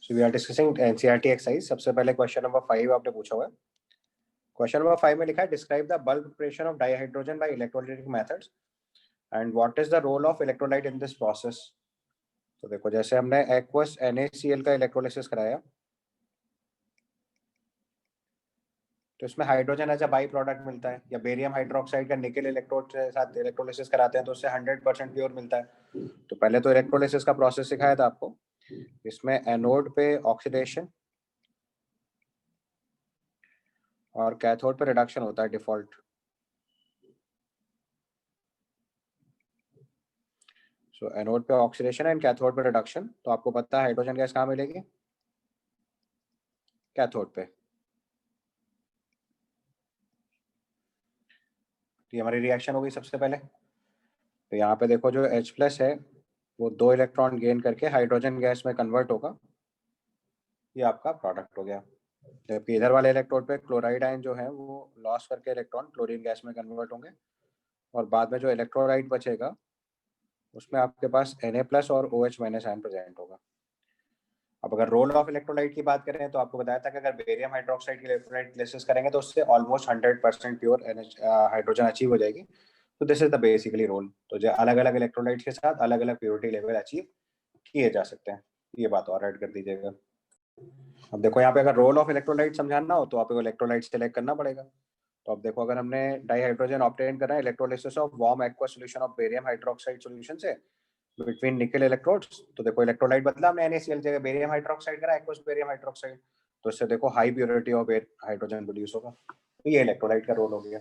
So we are discussing NCERT exercise. सबसे पहले question number 5 आपने पूछा हुआ है. क्वेश्चन नंबर 5 में लिखा है describe the bulk preparation of dihydrogen by electrolytic methods and what is the role of electrolyte in this process. तो देखो जैसे हमने एक्वस NaCl का इलेक्ट्रोलिसिस कराया तो इसमें hydrogen as a by product मिलता है, या बेरियम हाइड्रोक्साइड का निकल इलेक्ट्रोड के साथ इलेक्ट्रोलिसिस कराते हैं तो उससे 100% प्योर मिलता है. तो पहले तो इलेक्ट्रोलिसिस का प्रोसेस सिखाया था आपको. इसमें एनोड पे ऑक्सीडेशन और कैथोड पे रिडक्शन होता है डिफॉल्ट. सो एनोड पे ऑक्सीडेशन एंड कैथोड पे रिडक्शन. तो आपको पता है हाइड्रोजन गैस कहाँ मिलेगी? कैथोड पे. तो ये हमारी रिएक्शन हो गई सबसे पहले. तो यहाँ पे देखो जो H प्लस है वो 2 इलेक्ट्रॉन गेन करके हाइड्रोजन गैस में कन्वर्ट होगा. ये आपका प्रोडक्ट हो गया. जबकि इधर वाले इलेक्ट्रोड पे क्लोराइड आयन जो है वो लॉस करके इलेक्ट्रॉन क्लोरीन गैस में कन्वर्ट होंगे और बाद में जो इलेक्ट्रोलाइट बचेगा उसमें आपके पास Na प्लस और OH माइनस आयन प्रेजेंट होगा. अब अगर रोल ऑफ इलेक्ट्रोलाइट की बात करें तो आपको बताया था कि अगर बेरियम हाइड्रोक्साइड की इलेक्ट्रोलाइट लिसिस करेंगे तो उससे ऑलमोस्ट 100% प्योर हाइड्रोजन अचीव हो जाएगी. तो this is the basically role. तो जो अलग अलग इलेक्ट्रोलाइट के साथ अलग अलग प्योरिटी लेवल अचीव किए जा सकते हैं. ये बात और ऐड कर दीजिएगा. अब देखो यहाँ पे अगर रोल ऑफ इलेक्ट्रोलाइट समझाना हो तो आपको इलेक्ट्रोलाइट सेलेक्ट करना पड़ेगा. तो अब देखो अगर हमने डाइहाइड्रोजन ऑब्टेन करना है electrolysis of warm aqueous solution of barium hydroxide solution से बिटवीन निकल इलेक्ट्रोड्स. तो देखो इलेक्ट्रोलाइट बदला हमने NaCl जगह बेरियम हाइड्रोक्साइड करा एक्वस बेरियम हाइड्रोक्साइड. तो इससे देखो high purity of hydrogen produce होगा. तो ये इलेक्ट्रोलाइट का रोल हो गया.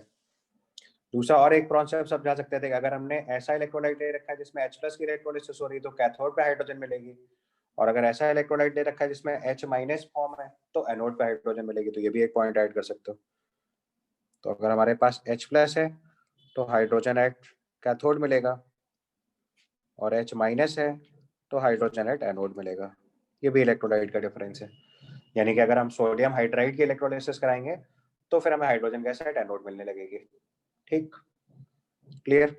दूसरा और एक कॉन्सेप्ट समझा सकते थे कि अगर हमने ऐसा इलेक्ट्रोलाइट ले रखा है जिसमें H प्लस की इलेक्ट्रोलिसिस हो रही है तो कैथोड पे हाइड्रोजन मिलेगी, और अगर ऐसा इलेक्ट्रोलाइट ले रखा है जिसमें H माइनस फॉर्म है तो एनोड पे हाइड्रोजन मिलेगी. तो ये भी एक पॉइंट ऐड कर सकते हो. तो अगर हमारे पास H प्लस है तो हाइड्रोजन एट कैथोड मिलेगा और H माइनस है तो हाइड्रोजन एट एनोड मिलेगा. ये भी इलेक्ट्रोलाइट का डिफरेंस है. यानी कि अगर हम सोडियम हाइड्राइड की इलेक्ट्रोलिसिस कराएंगे तो फिर हमें हाइड्रोजन गैस एट एनोड मिलने लगेगी. ठीक, क्लियर.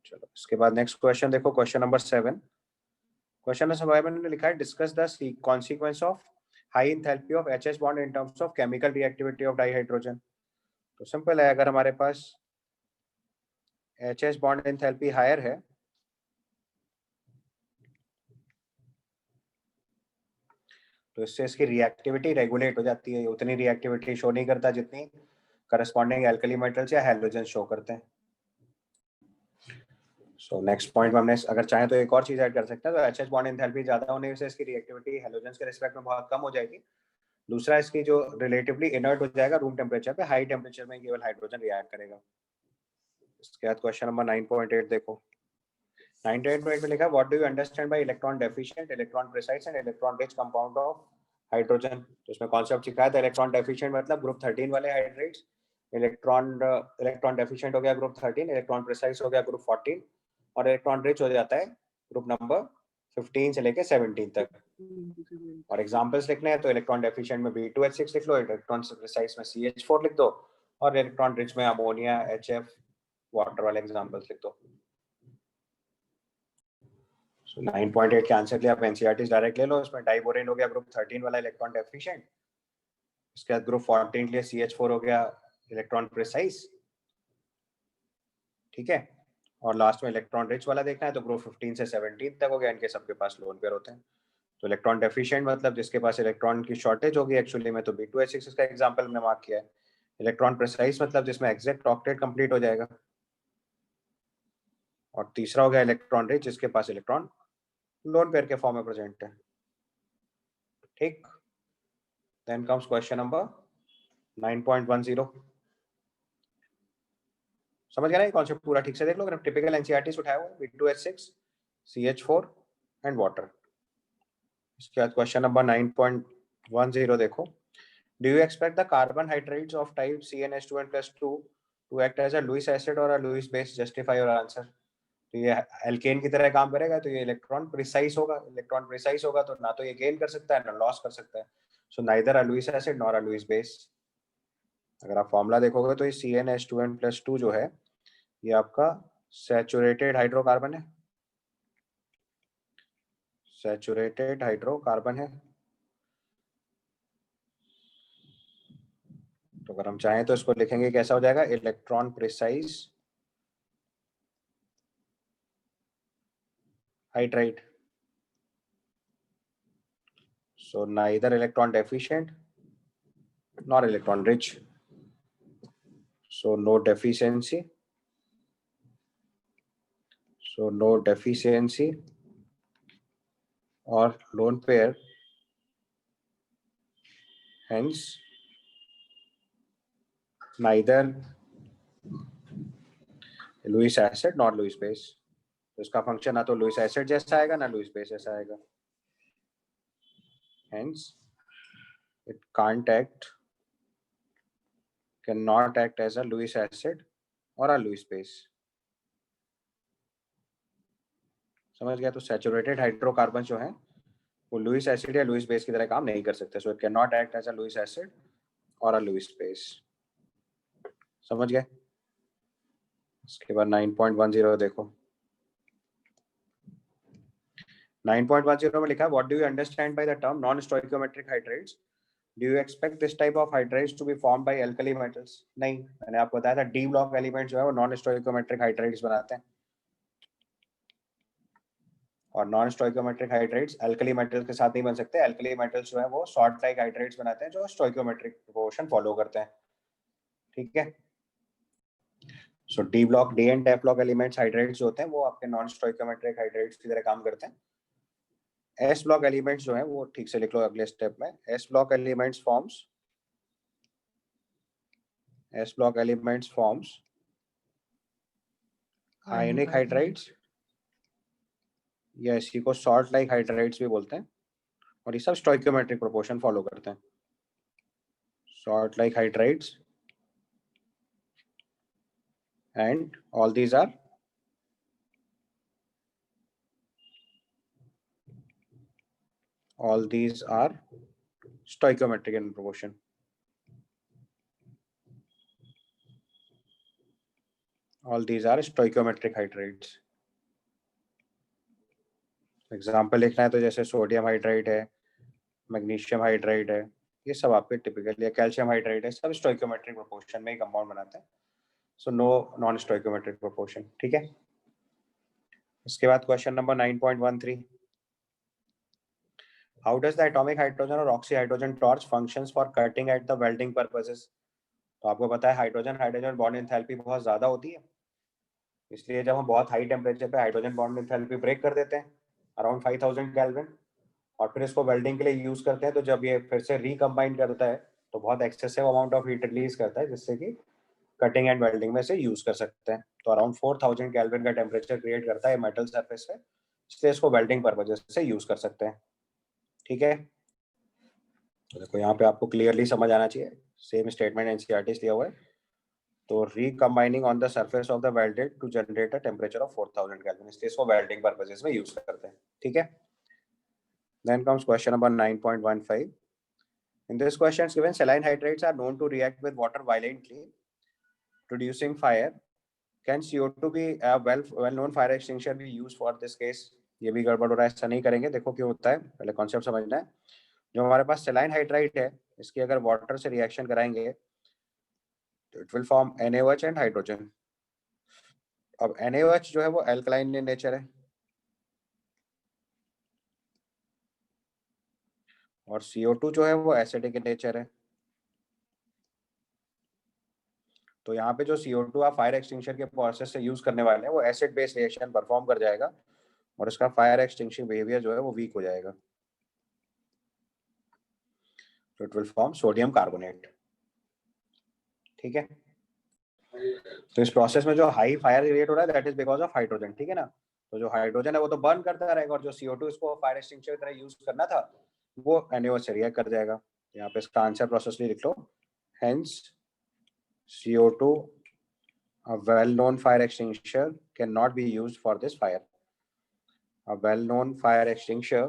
चलो इसके बाद नेक्स्ट क्वेश्चन देखो, क्वेश्चन नंबर 7. क्वेश्चन नंबर 7 में लिखा है discuss the consequence of high enthalpy of HH bond in terms of chemical reactivity of dihydrogen. तो सिंपल है, अगर हमारे पास HH बॉन्ड एंथैल्पी हायर है तो इससे इसकी रिएक्टिविटी रेगुलेट हो जाती है. उतनी रिएक्टिविटी शो नहीं करता जितनी करस्पॉन्डिंग एल्कली मेटल्स या हैलोजन शो करते हैं. सो नेक्स्ट पॉइंट में हमने अगर चाहें तो एक और चीज ऐड कर सकते हैं. तो एचएच बॉन्ड एंथैल्पी ज्यादा होने से इसकी रिएक्टिविटी हैलोजन्स के रिस्पेक्ट में बहुत कम हो जाएगी. दूसरा इसकी जो रिलेटिवली इनर्ट हो जाएगा रूम टेम्परेचर पे, हाई टेम्परेचर में केवल हाइड्रोजन रिएक्ट करेगा. इसके बाद क्वेश्चन नंबर 9.8 देखो. 9.8 में लिखा है what do you understand bye electron deficient, electron precise and electron rich compound of hydrogen. तो इसमें कॉन्सेप्ट सिखाया था इलेक्ट्रॉन डेफिशिएंट मतलब ग्रुप 13 वाले हाइड्रेट्स, इलेक्ट्रॉन डेफिशिएंट हो गया ग्रुप 13, इलेक्ट्रॉन प्रिसाइज हो गया ग्रुप 14 और इलेक्ट्रॉन रिच हो जाता है ग्रुप नंबर 15 से लेके 17 तक. और एग्जांपल्स लिखने हैं तो इलेक्ट्रॉन डेफिशिएंट में B2H6 लिख लो, इलेक्ट्रॉन प्रिसाइज में CH4 लिख दो और इलेक्ट्रॉन रिच में अमोनिया, HF, वाटर वाले एग्जांपल्स लिख दो. So 9.8 के आंसर के लिए आप NCERT डायरेक्ट ले लो. इसमें डाइबोरेन हो गया ग्रुप 13 वाला इलेक्ट्रॉन डेफिशिएंट. इसके बाद ग्रुप 14 के लिए CH4 हो गया इलेक्ट्रॉन प्रिसाइज. ठीक है, और लास्ट में इलेक्ट्रॉन रिच वाला देखना है तो ग्रुप 15 से 17 तक हो गया. इनके सबके पास लोन पेयर होते हैं. तो इलेक्ट्रॉन डेफिशिएंट मतलब जिसके पास इलेक्ट्रॉन की शॉर्टेज होगी एक्चुअली में, तो B2H6 इसका एग्जांपल हमने मार्क किया है. इलेक्ट्रॉन प्रिसाइज मतलब जिसमें एग्जैक्ट ऑक्टेट कंप्लीट हो जाएगा. और तीसरा हो गया इलेक्ट्रॉन रिच जिसके पास इलेक्ट्रॉन लोन पेयर के फॉर्म में प्रेजेंट है. ठीक, देन कम्स क्वेश्चन नंबर 9.10. समझ गया ना ये कॉन्सेप्ट पूरा? ठीक से देख लो. अगर टिपिकल NCERT से उठाया हुआ B2H6, CH4 एंड वाटर. इसके बाद क्वेश्चन नंबर 9.10 देखो. Do you expect the carbohydrates of type CnH2n+2 to act as a Lewis acid or a Lewis base? Justify your answer. तो ये एल्केन की तरह काम करेगा तो ये इलेक्ट्रॉन प्रिसाइज होगा. इलेक्ट्रॉन प्रिसाइज होगा तो ना तो ये गेन कर सकता है ना लॉस कर सकता है. So neither a Lewis acid nor a Lewis base. अगर आप फॉर्मूला देखोगे तो ये CnH2n+2 जो है ये आपका सैचुरेटेड हाइड्रोकार्बन है. सैचुरेटेड हाइड्रोकार्बन है. अगर हम चाहें तो इसको लिखेंगे, कैसा हो जाएगा, electron precise hydride. So neither electron deficient nor electron rich. So no deficiency. So no deficiency or lone pair. Hence neither Lewis acid nor Lewis base. तो इसका फंक्शन ना तो लुईस एसिड जैसा आएगा ना लुईस बेस जैसा आएगा. Hence it cannot act as a Lewis acid or a Lewis base. समझ गया. तो सैचुरेटेड हाइड्रोकार्बन जो है वो लुईस एसिड या लुईस बेस की तरह काम नहीं कर सकते. So it can not act as a Lewis acid और अ लुईस बेस. समझ गए. इसके बाद 9.10 देखो. 9.10 में लिखा है, what do you understand by the term non stoichiometric hydrides. Do you expect this type of hydrides to be formed by alkali metals. नहीं, मैंने आपको बताया था डी ब्लॉक एलिमेंट जो है वो नॉन स्टोइकियोमेट्रिक हाइड्राइड्स बनाते हैं. और non stoichiometric hydrides alkali metals के साथ नहीं बन सकते. एल्कली मेटल्स जो है वो सॉल्ट लाइक हाइड्राइड्स बनाते हैं जो स्टोइकियोमेट्रिक प्रोपोर्शन फॉलो करते हैं. ठीक है. So D block, D and F block elements hydrides जो होते हैं वो आपके नॉन स्टोइकियोमेट्रिक हाइड्राइड्स की तरह काम करते हैं. एस ब्लॉक एलिमेंट्स जो है वो ठीक से लिख लो अगले स्टेप में. एस ब्लॉक एलिमेंट्स फॉर्म्स आयनिक हाइड्राइड्स या इसी को सॉल्ट लाइक हाइड्राइड्स भी बोलते हैं. और ये सब स्टोइकियोमेट्रिक प्रोपोर्शन फॉलो करते हैं. Salt like hydrides and all these are stoichiometric in proportion. All these are stoichiometric hydrates. Example लिखना है तो जैसे सोडियम हाइड्राइड है, मैग्नीशियम हाइड्राइड है, ये सब आपके टिपिकल, या कैल्शियम हाइड्राइड है, सब स्टोइकियोमेट्रिक प्रोपोर्शन में ही कंपाउंड बनाते हैं. So no non stoichiometric proportion. ठीक है. इसके बाद question number 9.13. How does the atomic hydrogen और oxy hydrogen torch functions for cutting at the welding purposes. तो आपको पता है हाइड्रोजन हाइड्रोजन बॉन्ड एंथैल्पी बहुत ज्यादा होती है, इसलिए जब हम बहुत हाई टेम्परेचर पे हाइड्रोजन बॉन्ड एंथैल्पी ब्रेक कर देते हैं अराउंड 5000 केल्विन, और फिर इसको वेल्डिंग के लिए यूज करते हैं, तो जब ये फिर से रिकम्बाइन करता है तो बहुत excessive amount of heat release करता है, जिससे कि कटिंग एंड वेल्डिंग में से यूज कर सकते हैं. तो अराउंड 4000 केल्विन का टेम्परेचर क्रिएट करता है मेटल सरफेस पे, इसलिए इसको वेल्डिंग पर्पज से यूज कर सकते हैं. ठीक है. तो देखो यहाँ पे आपको क्लियरली समझ आना चाहिए, सेम स्टेटमेंट एनसीईआरटी लिया हुआ है. तो recombining on the surface of the welded to generate a temperature of 4000 kelvin, इसलिए इसको वेल्डिंग पर्पसेस में यूज करते हैं. ठीक है. Then comes question number 9.15. In this question, given saline hydrates are known to react with water violently, producing fire. Can CO2 be a well-known fire extinguisher be used for this case? ये भी गड़बड़ हो रहा है, ऐसा नहीं करेंगे. देखो क्यों होता है, पहले कॉन्सेप्ट समझना है. जो हमारे पास सेलाइन हाइड्राइड है, इसकी अगर वाटर से रिएक्शन कराएंगे तो it will form NaOH and hydrogen. अब NaOH जो है वो एल्कलाइन इन नेचर है और CO2 जो है वो एसिडिक इन नेचर है. तो यहाँ पे जो CO2 आप फायर एक्सटिंक्शन के प्रोसेस से यूज करने वाले हैं वो एसिड बेस रिएक्शन परफॉर्म कर जाएगा और इसका फायर एक्सटिंक्शन बिहेवियर जो है वो वीक हो जाएगा. तो it will form sodium carbonate. ठीक है. तो इस प्रोसेस में जो हाई फायर क्रिएट हो रहा है that is because of hydrogen. ठीक है ना. तो जो हाइड्रोजन है वो तो बर्न करता रहेगा और जो CO2 इसको फायर एक्सटिंक्शन की तरह यूज करना था वो NaOH से रिएक्ट कर जाएगा. यहाँ पे इसका आंसर प्रोसेस लिख लो. Hence CO2, a well-known fire extinguisher, cannot be used for this fire. A well-known fire extinguisher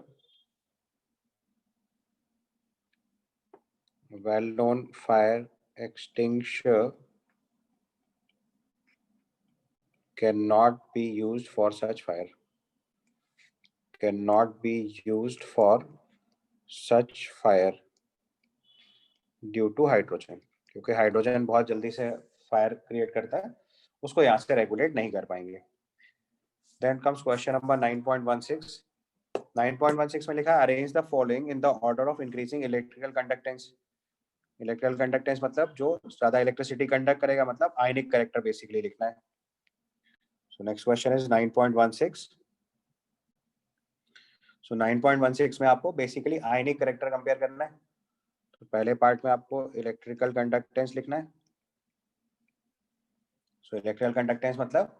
cannot be used for such fire. Cannot be used for such fire due to hydrogen. क्योंकि hydrogen बहुत जल्दी से fire create करता है, उसको यहाँ से regulate नहीं कर पाएंगे। Then comes question number 9.16। 9.16 में लिखा है arrange the following in the order of increasing electrical conductance. Electrical conductance मतलब जो ज्यादा इलेक्ट्रिसिटी कंडक्ट करेगा, मतलब आयनिक कैरेक्टर बेसिकली लिखना है। So next question is 9.16। सो 9.16 में आपको बेसिकली आयनिक कैरेक्टर कंपेयर करना है। तो पहले पार्ट में आपको इलेक्ट्रिकल कंडक्टेंस लिखना है। सो इलेक्ट्रिकल कंडक्टेंस मतलब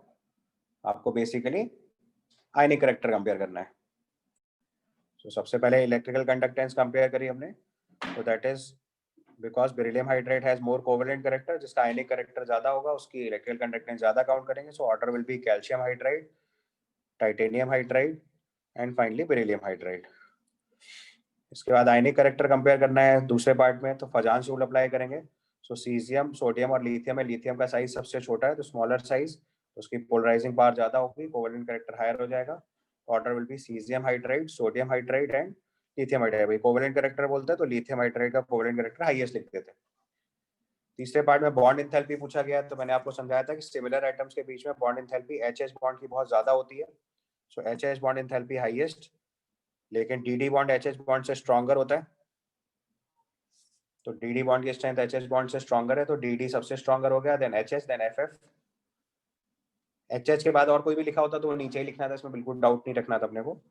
आपको बेसिकली आयनिक कैरेक्टर कंपेयर करना है। तो सबसे पहले इलेक्ट्रिकल कंडक्टेंस कंपेयर करी हमने, तो that is because beryllium hydride has more covalent character, जिसका आयनिक कैरेक्टर ज्यादा होगा उसकी इलेक्ट्रिकल कंडक्टेंस ज्यादा काउंट करेंगे। So order will be calcium hydride, titanium hydride and finally beryllium hydride. इसके बाद आयनिक कैरेक्टर कंपेयर करना है दूसरे पार्ट में, तो फजान रूल अप्लाई करेंगे। सो सीजियम, सोडियम और लिथियम है, लिथियम का साइज सबसे छोटा है तो स्मॉलर साइज, तो उसकी पोलराइजिंग पावर ज्यादा होगी, कोवेलेंट कैरेक्टर हायर हो जाएगा। Order will be caesium hydride, sodium hydride and lithium hydride. भाई कोवेलेंट कैरेक्टर बोलते हैं तो लिथियम हाइड्राइड का कोवेलेंट कैरेक्टर हाईएस्ट लिख देते हैं। तीसरे पार्ट में बॉन्ड इंथैल्पी पूछा गया, तो मैंने आपको समझाया था कि सिमिलर एटम्स के बीच में बॉन्ड इंथैल्पी एच बॉन्ड की बहुत ज्यादा होती है। So H bond enthalpy highest, लेकिन डी बॉन्ड एच बॉन्ड से स्ट्रॉन्गर होता है। तो डी बॉन्ड की स्ट्रेंथ एच बॉन्ड से स्ट्रॉन्गर है, तो डी सबसे स्ट्रॉन्गर हो गया, then H then F. H के बाद और कोई भी लिखा होता तो वो नीचे ही लिखना था, इसमें बिल्कुल डाउट नहीं रखना था अपने को।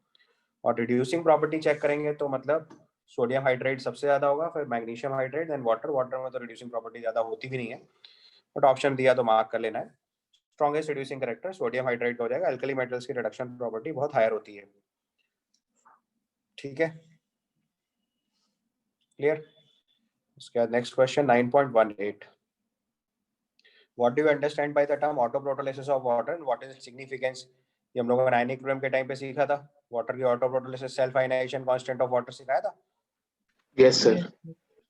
और रिड्यूसिंग प्रॉपर्टी चेक करेंगे तो मतलब सोडियम हाइड्राइड सबसे ज्यादा होगा, फिर magnesium hydride, then water. Water में तो रिड्यूसिंग प्रॉपर्टी ज्यादा होती भी नहीं है, बट ऑप्शन दिया तो मार्क कर लेना है। Strongest reducing character sodium hydride का हो जाएगा। अल्कली मेटल्स की रिडक्शन प्रॉपर्टी बहुत हायर होती है। ठीक है, क्लियर। उसके बाद next question 9.18। What do you understand by the term auto protolysis of water and what is its significance? ये हम लोगों ने आयनिक प्रॉब्लम के टाइम पे सीखा था। वाटर की auto protolysis, self ionisation constant of water सिखाया था। Yes sir.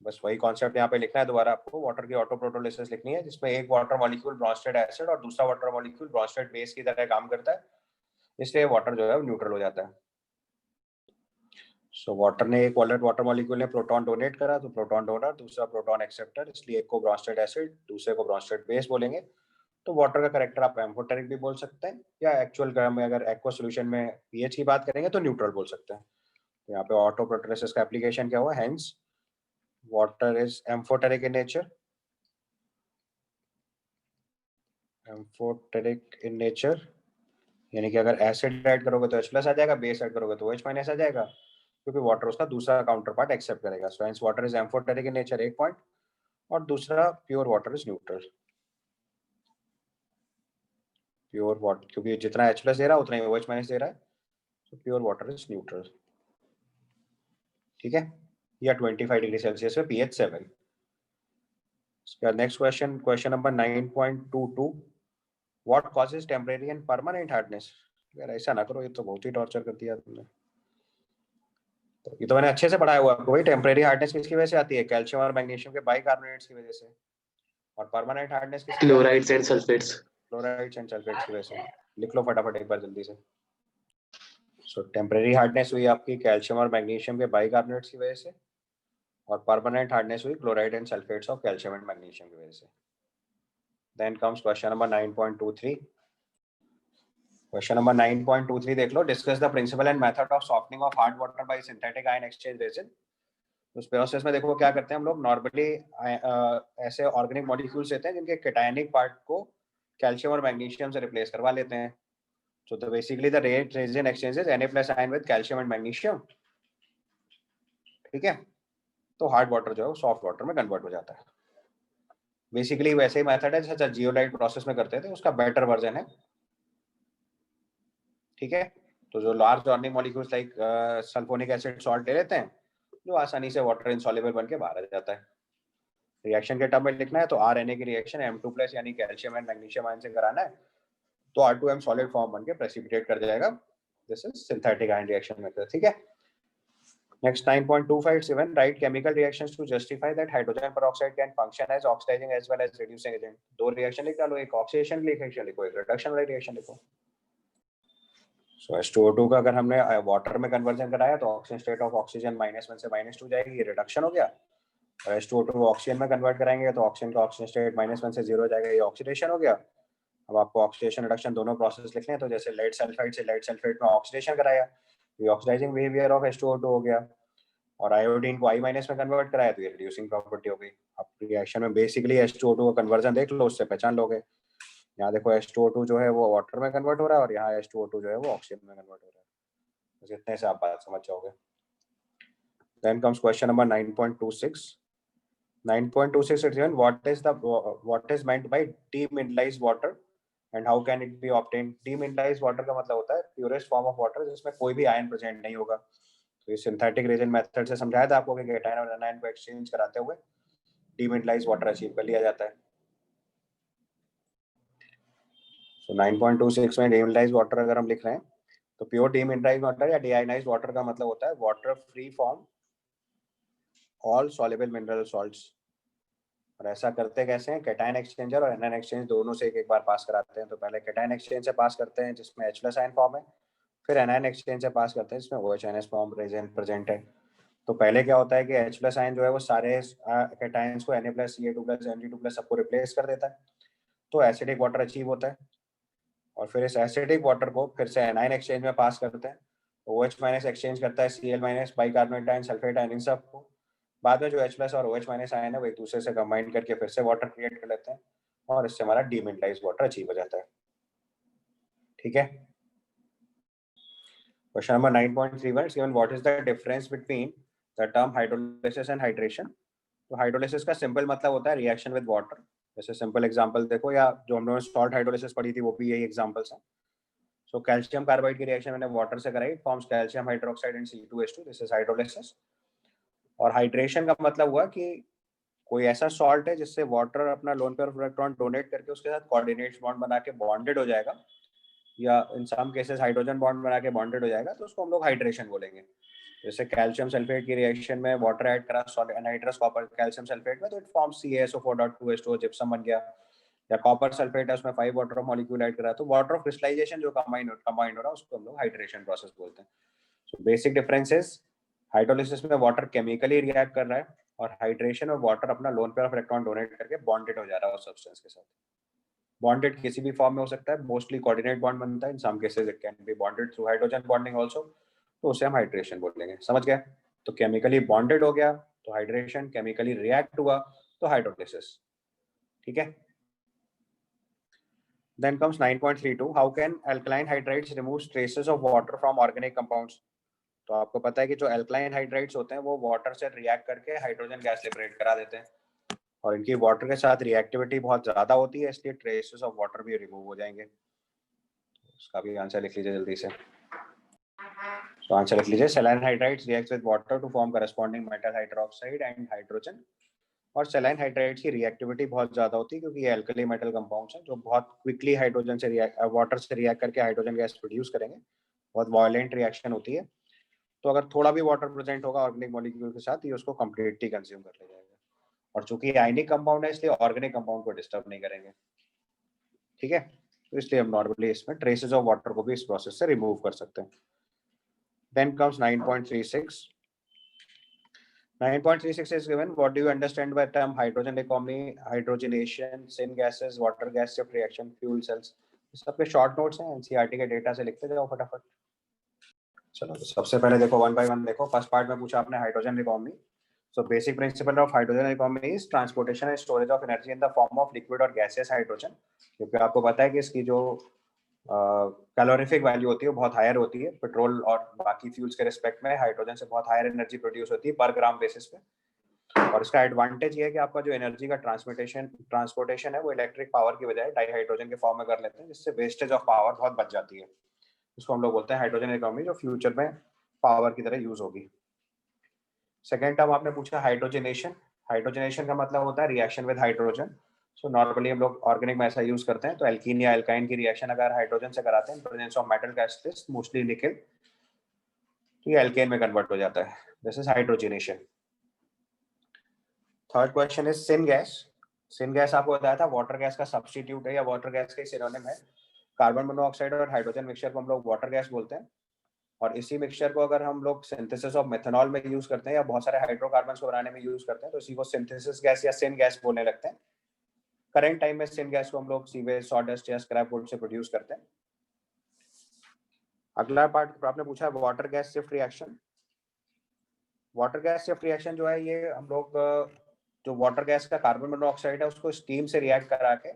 बस वही कॉन्सेप्ट यहाँ पे लिखना है दोबारा आपको। वाटर की ऑटो प्रोटोलिसिस लिखनी है, जिसमें एक वाटर मॉलिक्यूल ब्रॉन्स्टेड एसिड और दूसरा वाटर मॉलिक्यूल ब्रॉन्स्टेड बेस की तरह काम करता है, इसलिए वाटर जो है वो न्यूट्रल हो जाता है। सो वाटर ने एक वाटर मॉलिक्यूल ने प्रोटॉन डोनेट करा, तो प्रोटॉन डोनर, दूसरा प्रोटॉन एक्सेप्टर, इसलिए एक को ब्रॉन्स्टेड एसिड, दूसरे को ब्रॉन्स्टेड बेस बोलेंगे। तो वाटर का करेक्टर आप एम्फोटेरिक भी बोल सकते हैं, या एक्चुअल में अगर एक्वा सॉल्यूशन में पीएच की बात करेंगे तो न्यूट्रल बोल सकते हैं। तो यहाँ पे ऑटो प्रोटोलिसिस का एप्लीकेशन क्या हुआ, hence water is amphoteric in nature. Amphoteric in nature यानी कि अगर एसिड ऐड करोगे तो H+ आ जाएगा, बेस ऐड करोगे तो OH- आ जाएगा, क्योंकि वाटर उसका दूसरा काउंटर पार्ट एक्सेप्ट करेगा। So hence water is amphoteric in nature, एक पॉइंट। और दूसरा pure water is neutral. Pure water क्योंकि जितना H+ दे रहा है उतना ही OH- दे रहा है, तो प्योर वाटर इज न्यूट्रल। ठीक है, या 25 डिग्री सेल्सियस में pH 7। उसके बाद next question, question number 9.22। What causes temporary and permanent hardness? यार ऐसा ना करो, ये तो बहुत ही टॉर्चर कर दिया तुमने। तो ये तो मैंने अच्छे से पढ़ाया हुआ आपको। भाई टेम्परेरी हार्डनेस किसकी वजह से आती है? कैल्शियम और मैग्नीशियम के बाइकार्बोनेट्स की वजह से। और परमानेंट हार्डनेस किसकी वजह से? Chlorides and sulphates. Chlorides and sulphates की वजह से। लिख लो फटाफट एक बार जल्दी से। सो टेम्परेरी हार्डनेस हुई आपकी कैल्शियम और मैग्नीशियम के बाइकार्बोनेट्स की वजह से, और परमानेंट हार्डनेस हुई chloride and sulphates of calcium and magnesium की वजह से। Then comes question number 9.23। Question number 9.23 देख लो। Discuss the principle and method of softening of hard water by synthetic ion exchange resin. उस प्रोसेस में देखो क्या करते हैं हम लोग। नॉर्मली ऐसे ऑर्गेनिक मॉलिक्यूल्स लेते हैं जिनके कैटायनिक पार्ट को कैल्शियम और मैग्नीशियम से रिप्लेस करवा लेते हैं। So the basically the resin exchanges Na+ ion with calcium and magnesium। ठीक है, तो हार्ड वाटर जो है वो सॉफ्ट वाटर में कन्वर्ट हो जाता है। बेसिकली वैसे ही मेथड है जैसा जियोलाइट प्रोसेस में करते थे, उसका बेटर वर्जन है। ठीक है, तो जो large organic molecules like sulphonic acid salt ले लेते हैं, जो आसानी से वाटर इनसॉल्युबल बन के बाहर आ जाता है। रिएक्शन के टर्म में लिखना है तो RNA की रिएक्शन M2+ यानी कैल्शियम एंड मैग्नीशियम आयन से कराना है, तो R2M सॉलिड फॉर्म बन के प्रेसिपिटेट कर जाएगा। This is synthetic ion reaction method. ठीक है, next 9.257 write chemical reactions to justify that hydrogen peroxide can function as oxidizing as well as reducing agent। दो रिएक्शन लिख डालो, एक ऑक्सीडेशन रिएक्शन लिखो, एक रिडक्शन वाली रिएक्शन लिखो। सो H2O2 का अगर हमने वाटर में कन्वर्जन कराया तो ऑक्सीजन स्टेट ऑफ ऑक्सीजन -1 से -2 जाएगी, ये रिडक्शन हो गया। और H2O2 को ऑक्सीजन में कन्वर्ट कराएंगे तो ऑक्सीजन का ऑक्सीजन स्टेट -1 से 0 हो जाएगा, ये ऑक्सीडेशन हो गया। अब आपको ऑक्सीडेशन रिडक्शन दोनों प्रोसेस लिखने हैं, तो जैसे लेड सल्फाइड से लेड सल्फेट में ऑक्सीडेशन कराया, ये ऑक्सीडाइजिंग बिहेवियर ऑफ H2O2 हो गया। और आयोडीन को I- में कन्वर्ट कराया तो ये रिड्यूसिंग प्रॉपर्टी हो गई। आप रिएक्शन में बेसिकली H2O2 का कन्वर्जन देख लो, उससे पहचान लोगे। यहाँ देखो H2O2 जो है वो वाटर में कन्वर्ट हो रहा है और यहाँ H2O2 जो है वो ऑक्सीजन में कन्वर्ट हो रहा है। बस इतने से आप बात समझ जाओगे। Then comes question number 9.26. 9.26 is given, what is meant by demineralized water and how can it be obtained? Demineralized water का मतलब होता है purest form of water जिसमें कोई भी आयन प्रेजेंट नहीं होगा। तो ये सिंथेटिक रेजन मेथड से समझाया था आपको कि केटायन और एनायन को एक्सचेंज कराते हुए डीमिनरलाइज्ड वाटर अचीव कर लिया जाता है। सो 9.26 में डीमिनरलाइज्ड वाटर अगर हम लिख रहे हैं तो प्योर डीमिनरलाइज्ड वाटर या डीआयोनाइज्ड वाटर का मतलब होता है water free from all soluble mineral salts. और ऐसा करते कैसे हैं, केटायन एक्सचेंजर और एनायन एक्सचेंज दोनों से एक बार पास कराते हैं। तो पहले केटायन एक्सचेंज से पास करते हैं जिसमें H+ आयन फॉर्म है, फिर एनायन एक्सचेंज से पास करते हैं जिसमें OH- फॉर्म प्रेजेंट है। तो पहले क्या होता है कि H+ आयन जो है वो सारे केटायंस को Na+, Ca2+, Mg2+ सबको रिप्लेस कर देता है, तो एसिडिक वाटर अचीव होता है। और फिर इस एसिडिक वाटर को फिर से एनायन एक्सचेंज में पास करते हैं, OH- एक्सचेंज करता है Cl- bicarbonate ion, sulphate ion, इन सबको। बाद में जो H+ और OH- आयन है वो एक दूसरे से कंबाइन करके फिर से वाटर क्रिएट कर लेते हैं और इससे हमारा डीमिनरलाइज्ड वाटर अचीव हो जाता है। ठीक है। Question number 9.31 is given, what is the difference between the term hydrolysis and hydration? तो हाइड्रोलिसिस का सिंपल मतलब होता है रिएक्शन विद वाटर। जैसे सिंपल एग्जांपल देखो, या जो हम लोगों ने सॉल्ट हाइड्रोलिसिस पढ़ी थी वो भी यही एग्जांपल्स हैं। सो कैल्शियम कार्बाइड की रिएक्शन मैंने वाटर से कराई, forms calcium hydroxide and C2H2, this is hydrolysis. और हाइड्रेशन का मतलब हुआ कि कोई ऐसा सॉल्ट है जिससे वाटर अपना lone pair of electron donate करके उसके साथ कोऑर्डिनेट्स बॉन्ड बना के बॉन्डेड हो जाएगा, या इन सम केसेस हाइड्रोजन बॉन्ड बना के बॉन्डेड हो जाएगा, तो उसको हम लोग हाइड्रेशन बोलेंगे। जैसे कैल्शियम सल्फेट की रिएक्शन में वाटर ऐड करा एनहाइड्रस कॉपर कैल्शियम सल्फेट में, तो इट फॉर्म्स CaSO4.2H2O, जिप्सम बन गया। या कॉपर सल्फेट है उसमें 5 वाटर ऑफ मॉलिक्यूल ऐड करा, तो वाटर ऑफ क्रिस्टलाइजेशन जो कंबाइंड हो रहा है उसको हम लोग हाइड्रेशन प्रोसेस बोलते हैं। सो बेसिक डिफरेंसेस, हाइड्रोलिसिस में वाटर केमिकली रिएक्ट कर रहा है और हाइड्रेशन में वाटर अपना lone pair of electron donate करके बॉन्डेड हो जा रहा है उस सब्सटेंस के साथ। बॉन्डेड किसी भी फॉर्म में हो सकता है, मोस्टली कोऑर्डिनेट बॉन्ड बनता है, in some cases it can be bonded through hydrogen bonding also, तो उसे हम हाइड्रेशन बोलेंगे। समझ गए? तो केमिकली बॉन्डेड हो गया तो हाइड्रेशन, केमिकली रिएक्ट हुआ तो हाइड्रोलिसिस। ठीक है। Then comes 9.32, how can alkaline hydrides remove traces of water from organic compounds? तो आपको पता है कि जो अल्कलाइन हाइड्राइड्स होते हैं वो वाटर से रिएक्ट करके हाइड्रोजन गैस लिबरेट करा देते हैं और इनकी वाटर के साथ रिएक्टिविटी बहुत ज्यादा होती है, इसलिए ट्रेसेस ऑफ वाटर भी रिमूव हो जाएंगे। इसका भी आंसर लिख लीजिए जल्दी से। तो आंसर लिख लीजिए, saline hydrides react with water to form corresponding metal hydroxide and hydrogen. और सेलाइन हाइड्राइड्स की रिएक्टिविटी बहुत ज्यादा होती है क्योंकि ये अल्कली मेटल कंपाउंड्स हैं जो बहुत क्विकली हाइड्रोजन से वाटर से रिएक्ट करके हाइड्रोजन गैस प्रोड्यूस करेंगे। बहुत वायलेंट रिएक्शन होती है, तो अगर थोड़ा भी वाटर प्रेजेंट होगा ऑर्गेनिक मॉलिक्यूल के साथ, ये उसको कंप्लीटली कंज्यूम कर ले जाएगा। और चूंकि आयनिक कंपाउंड है इसलिए ऑर्गेनिक कंपाउंड को डिस्टर्ब नहीं करेंगे। ठीक है, तो इसलिए हम नॉर्मली इसमें ट्रेसेस ऑफ वाटर को भी इस प्रोसेस से रिमूव कर सकते हैं। Then comes 9.36. 9.36 is given, what do you understand by term hydrogen economy, hydrogenation, syngases, water gas shift reaction, fuel cells? सबके शॉर्ट नोट्स हैं, एनसीईआरटी के डेटा से लिखते जाओ फटाफट। चलो तो सबसे पहले देखो वन बाय वन देखो। फर्स्ट पार्ट में पूछा आपने hydrogen economy. So basic principle of hydrogen economy is transportation and storage of energy in the form of liquid और गैसियस हाइड्रोजन, क्योंकि आपको पता है कि इसकी जो कैलोरीफिक वैल्यू होती है वो बहुत हायर होती है। पेट्रोल और बाकी फ्यूल्स के रिस्पेक्ट में हाइड्रोजन से बहुत हायर एनर्जी प्रोड्यूस होती है पर ग्राम बेसिस पे। और इसका एडवांटेज ये है कि आपका जो एनर्जी का ट्रांसपोर्टेशन है वो इलेक्ट्रिक पावर की बजाय डाई हाइड्रोजन के फॉर्म में कर लेते हैं, जिससे वेस्टेज ऑफ पावर बहुत बच जाती है। इसको हम लोग बोलते हैं हाइड्रोजन इकोनॉमी, जो फ्यूचर में पावर की तरह यूज होगी। सेकेंड टर्म आपने पूछा हाइड्रोजनेशन। हाइड्रोजनेशन का मतलब होता है reaction with hydrogen. So normally हम लोग ऑर्गेनिक में ऐसा यूज करते हैं, तो एल्कीन या एल्काइन की रिएक्शन अगर हाइड्रोजन से कराते हैं presence of metal catalyst mostly निकल, तो ये एल्केन में कन्वर्ट हो जाता है। This is hydrogenation. Third question is syn gas. Syn gas आपको बताया था वाटर गैस का सब्स्टिट्यूट है या वाटर गैस का सिनोनिम है। कार्बन मोनोऑक्साइड और हाइड्रोजन मिक्सचर को हम लोग वाटर गैस बोलते हैं। और इसी मिक्सचर को अगर हम लोग सिंथेसिस ऑफ मेथनॉल में यूज करते हैं या बहुत सारे हाइड्रोकार्बन्स को बनाने में यूज करते हैं तो इसी को सिंथेसिस गैस या सिन गैस बोलने लगते हैं। करंट टाइम में सिन गैस को हम लोग सीवेज, सॉडस्ट या स्क्रैप वुड से प्रोड्यूस करते हैं। अगला पार्ट आपने पूछा water gas shift reaction. Water gas shift reaction जो है ये हम लोग जो वाटर गैस का कार्बन मोनोऑक्साइड है उसको स्टीम से रिएक्ट करा के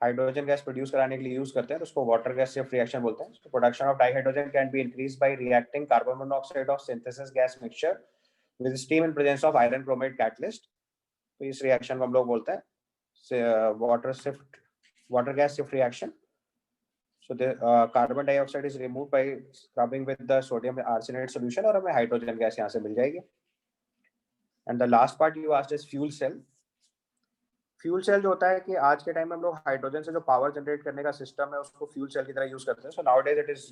हाइड्रोजन गैस प्रोड्यूस कराने के लिए यूज करते हैं, तो उसको वाटर गैस शिफ्ट रिएक्शन बोलते हैं। Production of dihydrogen can be increase by reacting carbon monoxide of synthesis gas mixture with steam in presence of iron chromate catalyst. तो इस रिएक्शन को हम लोग बोलते हैं water gas shift reaction. So the carbon dioxide is removed by scrubbing with the sodium arsenate solution और हमें hydrogen gas यहाँ से मिल जाएगी। And the last part you asked is fuel cell. Fuel cell जो होता है कि आज के टाइम में हम लोग हाइड्रोजन से जो पावर जनरेट करने का सिस्टम है उसको फ्यूल सेल की तरह यूज करते हैं। So nowadays it is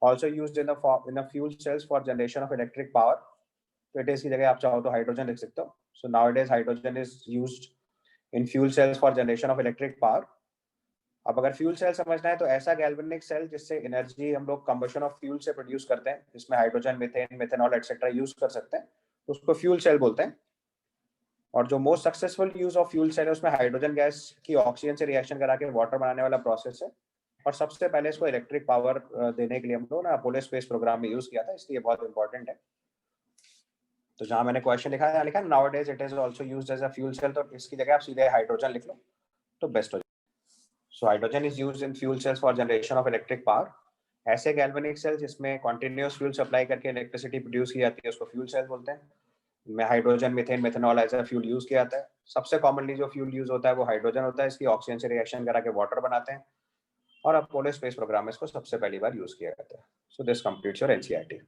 also used in the fuel cells for generation of electric power. तो इट इज की जगह आप चाहो तो हाइड्रोजन लिख सकते हो। So nowadays hydrogen is used in fuel cells for generation of electric power. अब अगर फ्यूल सेल समझना है तो ऐसा गैल्वेनिक सेल जिससे एनर्जी हम लोग कंबशन ऑफ फ्यूल से प्रोड्यूस करते हैं, जिसमें hydrogen, methane, methanol etcetera use कर सकते हैं, तो उसको फ्यूल सेल बोलते हैं। और जो most successful use of fuel cell है उसमें हाइड्रोजन गैस की ऑक्सीजन से रिएक्शन करा के वाटर बनाने वाला प्रोसेस है। और सबसे पहले इसको इलेक्ट्रिक पावर देने के लिए हम लोग ना अपोलो स्पेस प्रोग्राम में यूज किया था, इसलिए बहुत इंपॉर्टेंट है। तो जहां मैंने क्वेश्चन लिखा है लिखा nowadays it is also used as a fuel cell, तो इसकी जगह आप सीधे हाइड्रोजन लिख लो तो बेस्ट हो जाए। So hydrogen is used in fuel cells for generation of electric power. ऐसे गैल्वेनिक सेल जिसमें कंटिन्यूअस फ्यूल सप्लाई करके इलेक्ट्रिसिटी प्रोड्यूस की जाती है उसको फ्यूल सेल बोलते हैं। में hydrogen, methane, methanol as a fuel use किया जाता है। सबसे कॉमनली जो फ्यूल यूज होता है वो हाइड्रोजन होता है, इसकी ऑक्सीजन से रिएक्शन करा के वाटर बनाते हैं और अपोलो स्पेस प्रोग्राम में इसको सबसे पहली बार यूज किया जाता है। So this completes your NCERT.